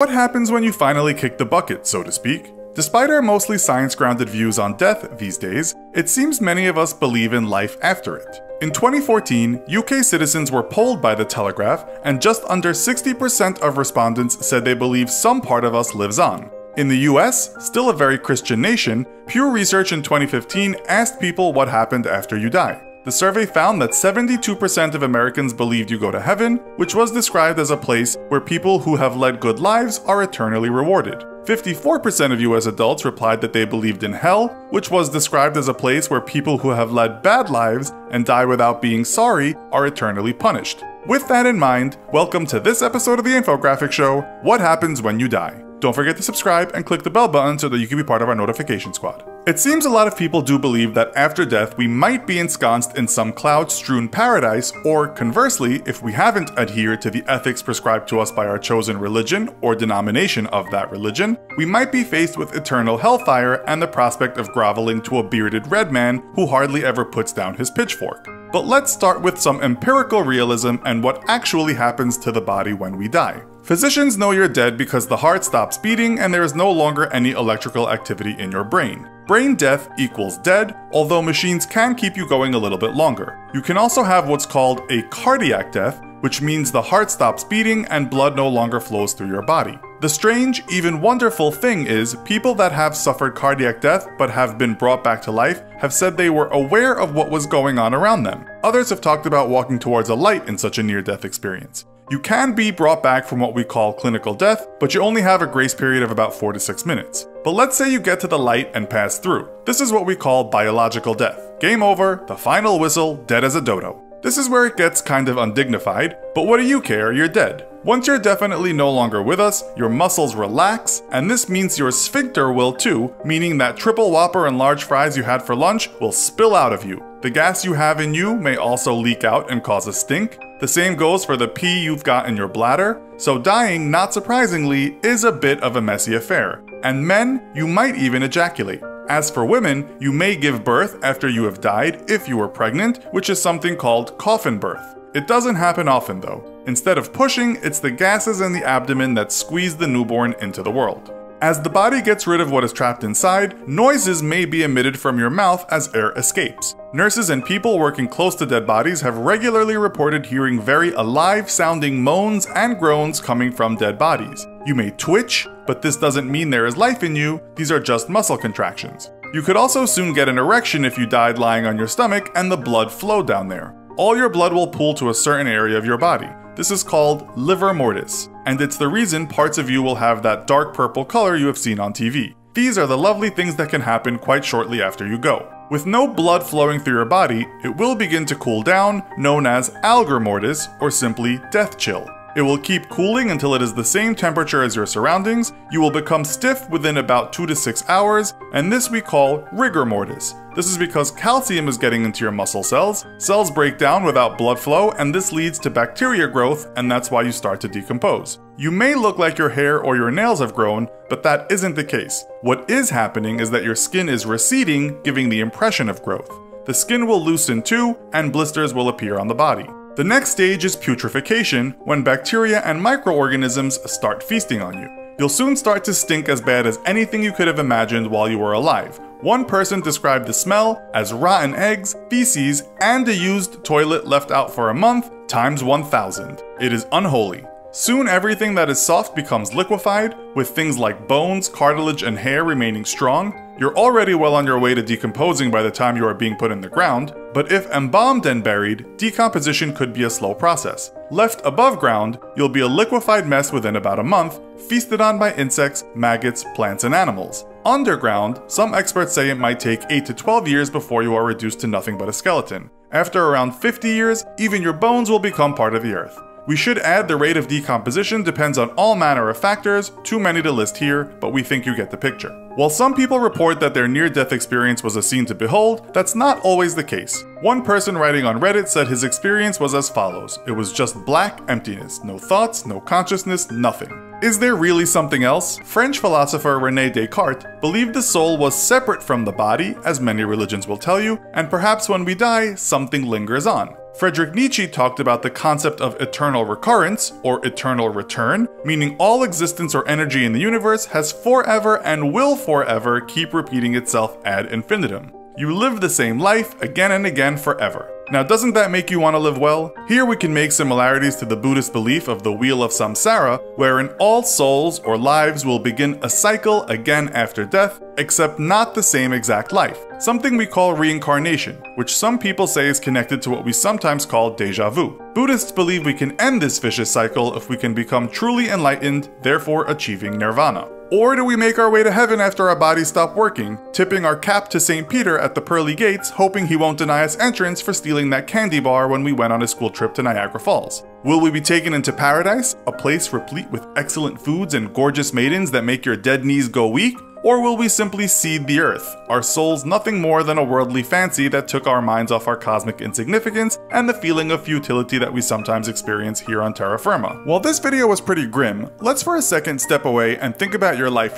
What happens when you finally kick the bucket, so to speak? Despite our mostly science-grounded views on death these days, it seems many of us believe in life after it. In 2014, UK citizens were polled by The Telegraph, and just under 60% of respondents said they believe some part of us lives on. In the US, still a very Christian nation, Pew Research in 2015 asked people what happened after you die. The survey found that 72% of Americans believed you go to heaven, which was described as a place where people who have led good lives are eternally rewarded. 54% of US adults replied that they believed in hell, which was described as a place where people who have led bad lives and die without being sorry are eternally punished. With that in mind, welcome to this episode of the Infographic Show, What Happens When You Die. Don't forget to subscribe and click the bell button so that you can be part of our notification squad. It seems a lot of people do believe that after death we might be ensconced in some cloud-strewn paradise, or conversely, if we haven't adhered to the ethics prescribed to us by our chosen religion or denomination of that religion, we might be faced with eternal hellfire and the prospect of groveling to a bearded red man who hardly ever puts down his pitchfork. But let's start with some empirical realism and what actually happens to the body when we die. Physicians know you're dead because the heart stops beating and there is no longer any electrical activity in your brain. Brain death equals dead, although machines can keep you going a little bit longer. You can also have what's called a cardiac death, which means the heart stops beating and blood no longer flows through your body. The strange, even wonderful thing is, people that have suffered cardiac death but have been brought back to life have said they were aware of what was going on around them. Others have talked about walking towards a light in such a near-death experience. You can be brought back from what we call clinical death, but you only have a grace period of about 4 to 6 minutes. But let's say you get to the light and pass through. This is what we call biological death. Game over, the final whistle, dead as a dodo. This is where it gets kind of undignified, but what do you care, you're dead. Once you're definitely no longer with us, your muscles relax, and this means your sphincter will too, meaning that triple whopper and large fries you had for lunch will spill out of you. The gas you have in you may also leak out and cause a stink. The same goes for the pee you've got in your bladder. So dying, not surprisingly, is a bit of a messy affair. And men, you might even ejaculate. As for women, you may give birth after you have died if you were pregnant, which is something called coffin birth. It doesn't happen often though. Instead of pushing, it's the gases in the abdomen that squeeze the newborn into the world. As the body gets rid of what is trapped inside, noises may be emitted from your mouth as air escapes. Nurses and people working close to dead bodies have regularly reported hearing very alive-sounding moans and groans coming from dead bodies. You may twitch, but this doesn't mean there is life in you, these are just muscle contractions. You could also soon get an erection if you died lying on your stomach and the blood flowed down there. All your blood will pool to a certain area of your body. This is called livor mortis, and it's the reason parts of you will have that dark purple color you have seen on TV. These are the lovely things that can happen quite shortly after you go. With no blood flowing through your body, it will begin to cool down, known as algor mortis, or simply death chill. It will keep cooling until it is the same temperature as your surroundings. You will become stiff within about 2 to 6 hours, and this we call rigor mortis. This is because calcium is getting into your muscle cells. Cells break down without blood flow, and this leads to bacteria growth, and that's why you start to decompose. You may look like your hair or your nails have grown, but that isn't the case. What is happening is that your skin is receding, giving the impression of growth. The skin will loosen too, and blisters will appear on the body. The next stage is putrefaction, when bacteria and microorganisms start feasting on you. You'll soon start to stink as bad as anything you could have imagined while you were alive. One person described the smell as rotten eggs, feces, and a used toilet left out for a month times 1,000. It is unholy. Soon everything that is soft becomes liquefied, with things like bones, cartilage, and hair remaining strong. You're already well on your way to decomposing by the time you are being put in the ground, but if embalmed and buried, decomposition could be a slow process. Left above ground, you'll be a liquefied mess within about a month, feasted on by insects, maggots, plants, and animals. Underground, some experts say it might take 8 to 12 years before you are reduced to nothing but a skeleton. After around 50 years, even your bones will become part of the earth. We should add the rate of decomposition depends on all manner of factors, too many to list here, but we think you get the picture. While some people report that their near-death experience was a scene to behold, that's not always the case. One person writing on Reddit said his experience was as follows: it was just black emptiness, no thoughts, no consciousness, nothing. Is there really something else? French philosopher René Descartes believed the soul was separate from the body, as many religions will tell you, and perhaps when we die, something lingers on. Friedrich Nietzsche talked about the concept of eternal recurrence, or eternal return, meaning all existence or energy in the universe has forever and will forever keep repeating itself ad infinitum. You live the same life again and again forever. Now, doesn't that make you want to live well? Here we can make similarities to the Buddhist belief of the Wheel of Samsara, wherein all souls or lives will begin a cycle again after death, except not the same exact life, something we call reincarnation, which some people say is connected to what we sometimes call déjà vu. Buddhists believe we can end this vicious cycle if we can become truly enlightened, therefore achieving nirvana. Or do we make our way to heaven after our bodies stop working, tipping our cap to St. Peter at the pearly gates, hoping he won't deny us entrance for stealing that candy bar when we went on a school trip to Niagara Falls? Will we be taken into paradise, a place replete with excellent foods and gorgeous maidens that make your dead knees go weak? Or will we simply seed the earth, our souls nothing more than a worldly fancy that took our minds off our cosmic insignificance and the feeling of futility that we sometimes experience here on terra firma? While this video was pretty grim, let's for a second step away and think about your life